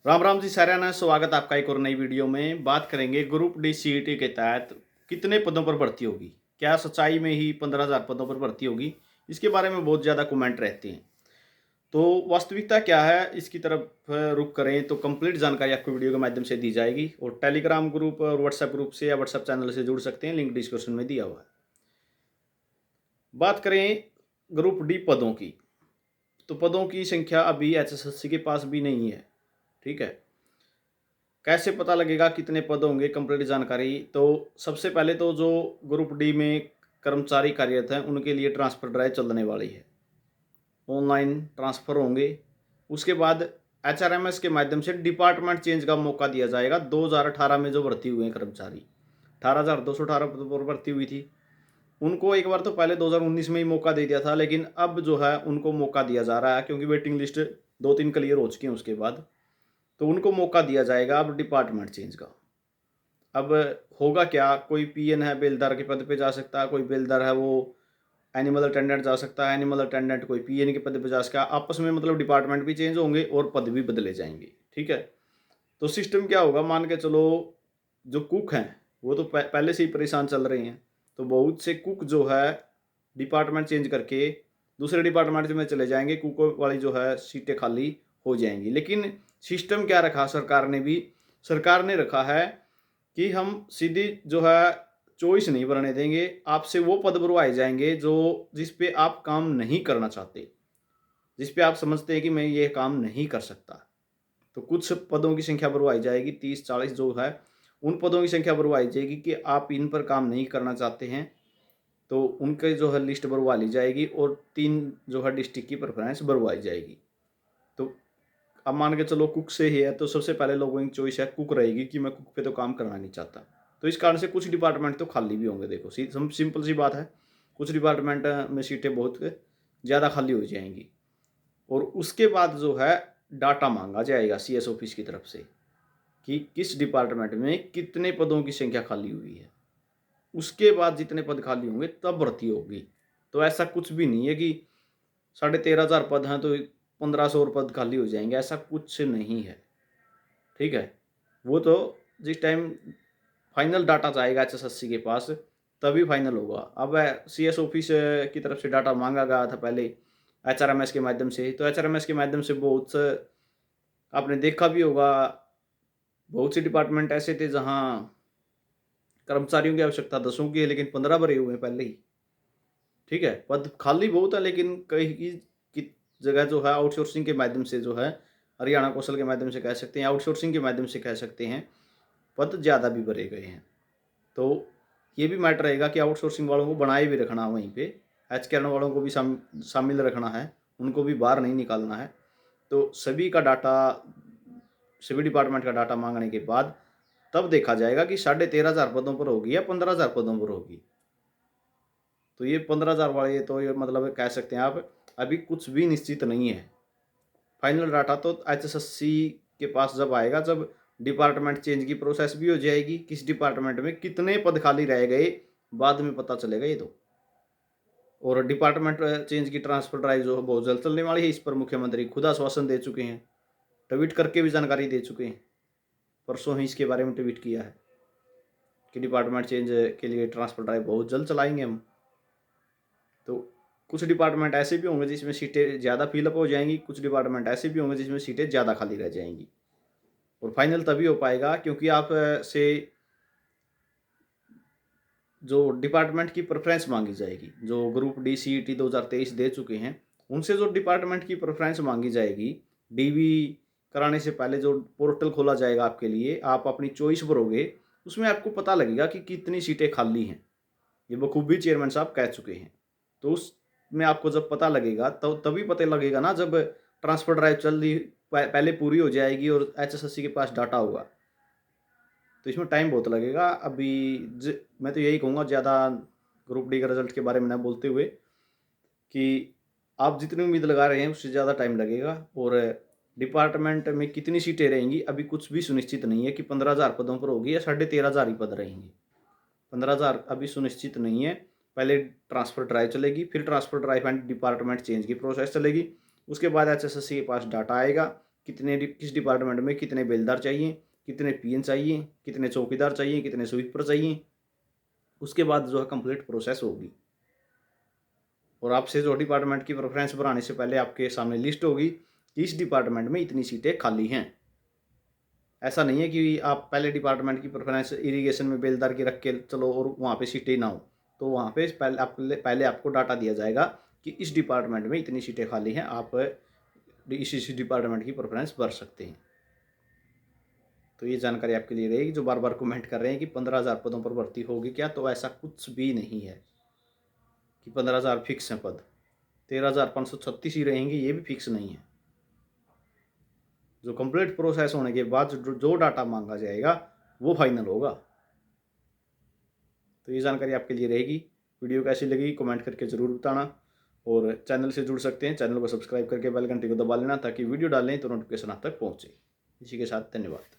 राम राम जी साਰਿਆਂ ने स्वागत आपका एक और नई वीडियो में। बात करेंगे ग्रुप डी सीईटी के तहत कितने पदों पर भर्ती होगी। क्या सच्चाई में ही 15,000 पदों पर भर्ती होगी? इसके बारे में बहुत ज़्यादा कमेंट रहते हैं। तो वास्तविकता क्या है, इसकी तरफ रुख करें तो कंप्लीट जानकारी आपको वीडियो के माध्यम से दी जाएगी। और टेलीग्राम ग्रुप और व्हाट्सएप ग्रुप से या व्हाट्सएप चैनल से जुड़ सकते हैं, लिंक डिस्क्रिप्शन में दिया हुआ है। बात करें ग्रुप डी पदों की, तो पदों की संख्या अभी एचएसएससी के पास भी नहीं है। ठीक है, कैसे पता लगेगा कितने पद होंगे, कंप्लीट जानकारी। तो सबसे पहले तो जो ग्रुप डी में कर्मचारी कार्यरत हैं उनके लिए ट्रांसफ़र ड्राइव चलने वाली है, ऑनलाइन ट्रांसफ़र होंगे। उसके बाद एचआरएमएस के माध्यम से डिपार्टमेंट चेंज का मौका दिया जाएगा। 2018 में जो भर्ती हुए हैं कर्मचारी, 18,218 पदों पर भर्ती हुई थी, उनको एक बार तो पहले 2019 में ही मौका दे दिया था, लेकिन अब जो है उनको मौका दिया जा रहा है क्योंकि वेटिंग लिस्ट 2-3 क्लियर हो चुकी हैं। उसके बाद तो उनको मौका दिया जाएगा अब डिपार्टमेंट चेंज का। अब होगा क्या, कोई पीएन है बेलदार के पद पे जा सकता है, कोई बेलदार है वो एनिमल अटेंडेंट जा सकता है, एनिमल अटेंडेंट कोई पीएन के पद पे जा सकता है। आपस में मतलब डिपार्टमेंट भी चेंज होंगे और पद भी बदले जाएंगे। ठीक है, तो सिस्टम क्या होगा, मान के चलो जो कुक हैं वो तो पहले से ही परेशान चल रहे हैं, तो बहुत से कुक जो है डिपार्टमेंट चेंज करके दूसरे डिपार्टमेंट में चले जाएंगे, कुक वाली जो है सीटें खाली हो जाएंगी। लेकिन सिस्टम क्या रखा सरकार ने रखा है कि हम सीधी जो है चॉइस नहीं बनने देंगे, आपसे वो पद भरवाए जाएंगे जो जिस पे आप काम नहीं करना चाहते, जिस पे आप समझते हैं कि मैं ये काम नहीं कर सकता। तो कुछ पदों की संख्या भरवाई जाएगी, 30-40 जो है उन पदों की संख्या भरवाई जाएगी कि आप इन पर काम नहीं करना चाहते हैं, तो उनके जो है लिस्ट भरवा ली जाएगी और 3 जो है डिस्ट्रिक्ट की प्रेफरेंस भरवाई जाएगी। तो अब मान के चलो कुक से ही है, तो सबसे पहले लोगों की चॉइस है कुक रहेगी कि मैं कुक पे तो काम करना नहीं चाहता। तो इस कारण से कुछ डिपार्टमेंट तो खाली भी होंगे। देखो सिंपल सी बात है, कुछ डिपार्टमेंट में सीटें बहुत ज़्यादा खाली हो जाएंगी। और उसके बाद जो है डाटा मांगा जाएगा सीएस ऑफिस की तरफ से कि किस डिपार्टमेंट में कितने पदों की संख्या खाली हुई है। उसके बाद जितने पद खाली होंगे तब भर्ती होगी। तो ऐसा कुछ भी नहीं है कि 13,500 पद हैं तो 1,500 और पद खाली हो जाएंगे, ऐसा कुछ नहीं है। ठीक है, वो तो जिस टाइम फाइनल डाटा जाएगा एचएसएससी के पास तभी फाइनल होगा। अब सीएस ऑफिस की तरफ से डाटा मांगा गया था पहले एचआरएमएस के माध्यम से, तो एचआरएमएस के माध्यम से बहुत से आपने देखा भी होगा, बहुत से डिपार्टमेंट ऐसे थे जहां कर्मचारियों की आवश्यकता 10 की है लेकिन 15 भरे हुए हैं पहले ही। ठीक है, पद खाली बहुत है, लेकिन कहीं की जगह जो है आउटसोर्सिंग के माध्यम से जो है, हरियाणा कौशल के माध्यम से कह सकते हैं, आउटसोर्सिंग के माध्यम से कह सकते हैं, पद ज़्यादा भी भरे गए हैं। तो ये भी मैटर रहेगा कि आउटसोर्सिंग वालों को बनाए भी रखना वहीं पे, एचकेआर वालों को भी शामिल रखना है, उनको भी बाहर नहीं निकालना है। तो सभी का डाटा, सभी डिपार्टमेंट का डाटा मांगने के बाद तब देखा जाएगा कि 13,500 पदों पर होगी या 15,000 पदों पर होगी। तो ये 15,000 वाले तो ये मतलब कह सकते हैं आप, अभी कुछ भी निश्चित नहीं है। फाइनल डाटा तो एचएसएससी के पास जब आएगा, जब डिपार्टमेंट चेंज की प्रोसेस भी हो जाएगी, किस डिपार्टमेंट में कितने पद खाली रह गए बाद में पता चलेगा ये तो। और डिपार्टमेंट चेंज की ट्रांसफर ड्राइव जो है बहुत जल्द चलने वाली है, इस पर मुख्यमंत्री खुद आश्वासन दे चुके हैं, ट्वीट करके भी जानकारी दे चुके हैं। परसों ही इसके बारे में ट्वीट किया है कि डिपार्टमेंट चेंज के लिए ट्रांसफर ड्राइव बहुत जल्द चलाएंगे हम। तो कुछ डिपार्टमेंट ऐसे भी होंगे जिसमें सीटें ज़्यादा फिलअप हो जाएंगी, कुछ डिपार्टमेंट ऐसे भी होंगे जिसमें सीटें ज़्यादा खाली रह जाएंगी। और फाइनल तभी हो पाएगा क्योंकि आप से जो डिपार्टमेंट की प्रेफरेंस मांगी जाएगी, जो ग्रुप डी सीईटी 2023 दे चुके हैं, उनसे जो डिपार्टमेंट की प्रेफरेंस मांगी जाएगी, डीवी कराने से पहले जो पोर्टल खोला जाएगा आपके लिए, आप अपनी चॉइस भरोगे, उसमें आपको पता लगेगा कि कितनी सीटें खाली हैं। ये बखूबी चेयरमैन साहब कह चुके हैं। तो उसमें आपको जब पता लगेगा तो तभी पता लगेगा ना, जब ट्रांसफर ड्राइव जल्दी पहले पूरी हो जाएगी और एचएसएससी के पास डाटा होगा। तो इसमें टाइम बहुत लगेगा। अभी मैं तो यही कहूँगा, ज़्यादा ग्रुप डी के रिजल्ट के बारे में ना बोलते हुए, कि आप जितनी उम्मीद लगा रहे हैं उससे ज़्यादा टाइम लगेगा। और डिपार्टमेंट में कितनी सीटें रहेंगी अभी कुछ भी सुनिश्चित नहीं है कि 15,000 पदों पर होगी या 13,500 ही पद रहेंगे। 15,000 अभी सुनिश्चित नहीं है। पहले ट्रांसफ़र ड्राइव चलेगी, फिर transfer drive and department change की प्रोसेस चलेगी, उसके बाद एचएसएससी के पास डाटा आएगा, किस डिपार्टमेंट में कितने बेलदार चाहिए, कितने पीएन चाहिए, कितने चौकीदार चाहिए, कितने स्वीपर चाहिए। उसके बाद जो है कंप्लीट प्रोसेस होगी और आपसे जो डिपार्टमेंट की प्रेफरेंस बढ़ाने से पहले आपके सामने लिस्ट होगी कि इस डिपार्टमेंट में इतनी सीटें खाली हैं। ऐसा नहीं है कि आप पहले डिपार्टमेंट की प्रेफरेंस इरिगेशन में बेलदार की रख के चलो और वहाँ पे सीटें ना हो, तो वहाँ पे पहले आपको डाटा दिया जाएगा कि इस डिपार्टमेंट में इतनी सीटें खाली हैं, आप इस डिपार्टमेंट की प्रेफरेंस भर सकते हैं। तो ये जानकारी आपके लिए रहेगी। जो बार बार कमेंट कर रहे हैं कि 15,000 पदों पर भर्ती होगी क्या, तो ऐसा कुछ भी नहीं है कि 15,000 फिक्स हैं पद। 13,536 ही रहेंगे, ये भी फिक्स नहीं है। जो कंप्लीट प्रोसेस होने के बाद जो डाटा मांगा जाएगा वो फाइनल होगा। तो ये जानकारी आपके लिए रहेगी। वीडियो कैसी लगी कमेंट करके ज़रूर बताना और चैनल से जुड़ सकते हैं, चैनल को सब्सक्राइब करके बेल घंटी को दबा लेना ताकि वीडियो डालें तो नोटिफिकेशन आप तक पहुँचे। इसी के साथ धन्यवाद।